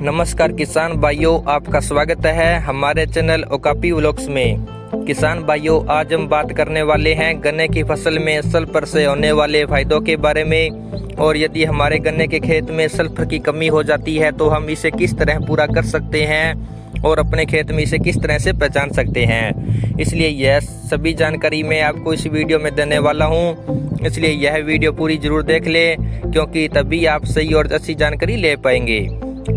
नमस्कार किसान भाइयों, आपका स्वागत है हमारे चैनल ओकापी व्लॉग्स में। किसान भाइयों, आज हम बात करने वाले हैं गन्ने की फसल में सल्फर से होने वाले फायदों के बारे में। और यदि हमारे गन्ने के खेत में सल्फर की कमी हो जाती है तो हम इसे किस तरह पूरा कर सकते हैं और अपने खेत में इसे किस तरह से पहचान सकते हैं। इसलिए यह सभी जानकारी मैं आपको इस वीडियो में देने वाला हूं। इसलिए यह वीडियो पूरी जरूर देख ले, क्योंकि तभी आप सही और अच्छी जानकारी ले पाएंगे।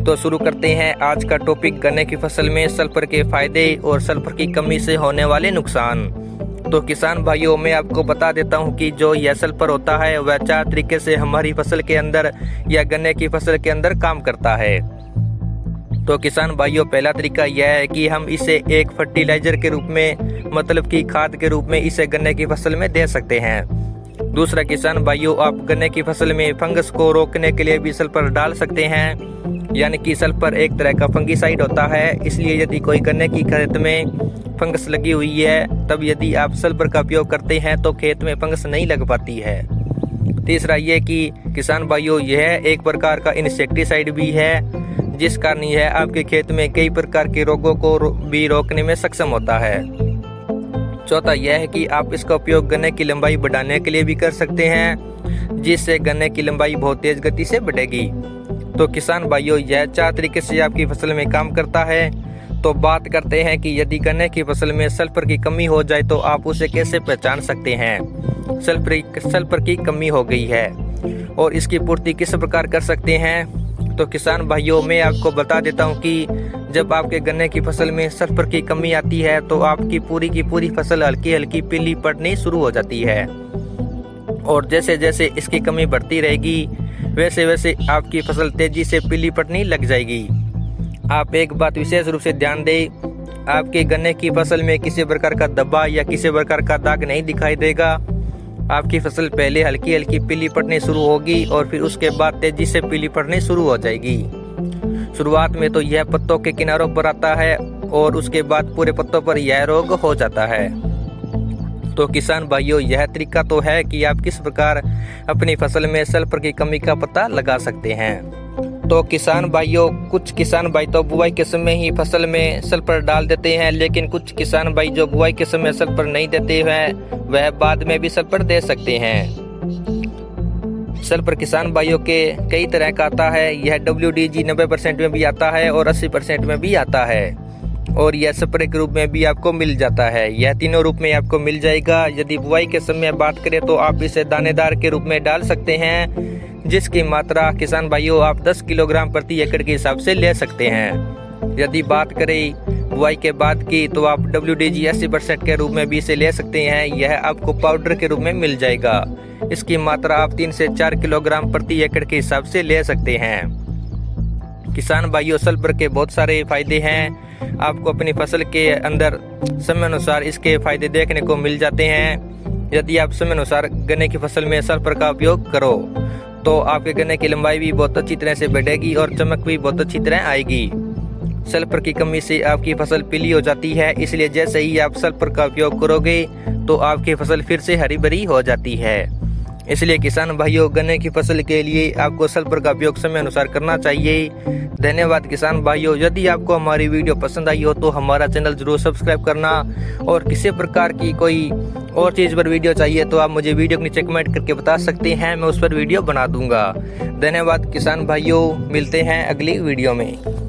तो शुरू करते हैं आज का टॉपिक, गन्ने की फसल में सल्फर के फायदे और सल्फर की कमी से होने वाले नुकसान। तो किसान भाइयों, मैं आपको बता देता हूं कि जो यह सल्फर होता है वह 4 तरीके से हमारी फसल के अंदर या गन्ने की फसल के अंदर काम करता है। तो किसान भाइयों, पहला तरीका यह है कि हम इसे एक फर्टिलाइजर के रूप में, मतलब कि खाद के रूप में इसे गन्ने की फसल में दे सकते हैं। दूसरा किसान भाइयों, आप गन्ने की फसल में फंगस को रोकने के लिए भी सल्फर डाल सकते हैं। यानी कि सल्फर एक तरह का फंगिसाइड होता है, इसलिए यदि कोई गन्ने की खेत में फंगस लगी हुई है तब यदि आप सल्फर का उपयोग करते हैं तो खेत में फंगस नहीं लग पाती है। तीसरा ये कि किसान भाइयों, यह एक प्रकार का इंसेक्टिसाइड भी है, जिस कारण यह आपके खेत में कई प्रकार के रोगों को भी रोकने में सक्षम होता है। चौथा यह है कि आप इसका उपयोग गन्ने की लंबाई बढ़ाने के लिए भी कर सकते हैं, जिससे गन्ने की लंबाई बहुत तेज गति से बढ़ेगी। तो किसान भाइयों, यह 4 तरीके से आपकी फसल में काम करता है। तो बात करते हैं कि यदि गन्ने की फसल में सल्फर की कमी हो जाए तो आप उसे कैसे पहचान सकते हैं। सल्फर की कमी हो गई है और इसकी पूर्ति किस प्रकार कर सकते हैं। तो किसान भाइयों, मैं आपको बता देता हूं कि जब आपके गन्ने की फसल में सल्फर की कमी आती है तो आपकी पूरी की पूरी फसल हल्की हल्की पीली पड़नी शुरू हो जाती है। और जैसे जैसे इसकी कमी बढ़ती रहेगी वैसे वैसे आपकी फसल तेजी से पीली पड़नी लग जाएगी। आप एक बात विशेष रूप से ध्यान दें, आपके गन्ने की फसल में किसी प्रकार का धब्बा या किसी प्रकार का दाग नहीं दिखाई देगा। आपकी फसल पहले हल्की हल्की पीली पड़नी शुरू होगी और फिर उसके बाद तेजी से पीली पड़नी शुरू हो जाएगी। शुरुआत में तो यह पत्तों के किनारों पर आता है और उसके बाद पूरे पत्तों पर यह रोग हो जाता है। तो किसान भाइयों, यह तरीका तो है कि आप किस प्रकार अपनी फसल में सल्फर की कमी का पता लगा सकते हैं। तो किसान भाइयों, कुछ किसान भाई तो बुआई के समय ही फसल में सल्फर डाल देते हैं, लेकिन कुछ किसान भाई जो बुआई के समय सल्फर नहीं देते हैं वह बाद में भी सल्फर दे सकते हैं। सल्फर किसान भाइयों के कई तरह का आता है। यह WDG 90% में भी आता है और 80% में भी आता है, और यह स्प्रे के रूप में भी आपको मिल जाता है। यह तीनों रूप में आपको मिल जाएगा। यदि बुआई के समय बात करें तो आप इसे दानेदार के रूप में डाल सकते हैं, जिसकी मात्रा किसान भाइयों आप 10 किलोग्राम प्रति एकड़ के हिसाब से ले सकते हैं। यदि बात करें बुआई के बाद की तो आप WDG 80% के रूप में भी इसे ले सकते हैं। यह आपको पाउडर के रूप में मिल जाएगा। इसकी मात्रा आप 3 से 4 किलोग्राम प्रति एकड़ के हिसाब से ले सकते हैं। किसान भाइयों, सल्फर के बहुत सारे फायदे हैं। आपको अपनी फसल के अंदर समय अनुसार इसके फायदे देखने को मिल जाते हैं। यदि आप समय अनुसार गन्ने की फसल में सल्फर का उपयोग करो तो आपके गन्ने की लंबाई भी बहुत अच्छी तरह से बढ़ेगी और चमक भी बहुत अच्छी तरह आएगी। सल्फर की कमी से आपकी फसल पीली हो जाती है, इसलिए जैसे ही आप सल्फर का उपयोग करोगे तो आपकी फसल फिर से हरी भरी हो जाती है। इसलिए किसान भाइयों, गन्ने की फसल के लिए आपको सल्फर का उपयोग समय अनुसार करना चाहिए। धन्यवाद किसान भाइयों। यदि आपको हमारी वीडियो पसंद आई हो तो हमारा चैनल जरूर सब्सक्राइब करना, और किसी प्रकार की कोई और चीज़ पर वीडियो चाहिए तो आप मुझे वीडियो के नीचे कमेंट करके बता सकते हैं, मैं उस पर वीडियो बना दूंगा। धन्यवाद किसान भाइयों, मिलते हैं अगली वीडियो में।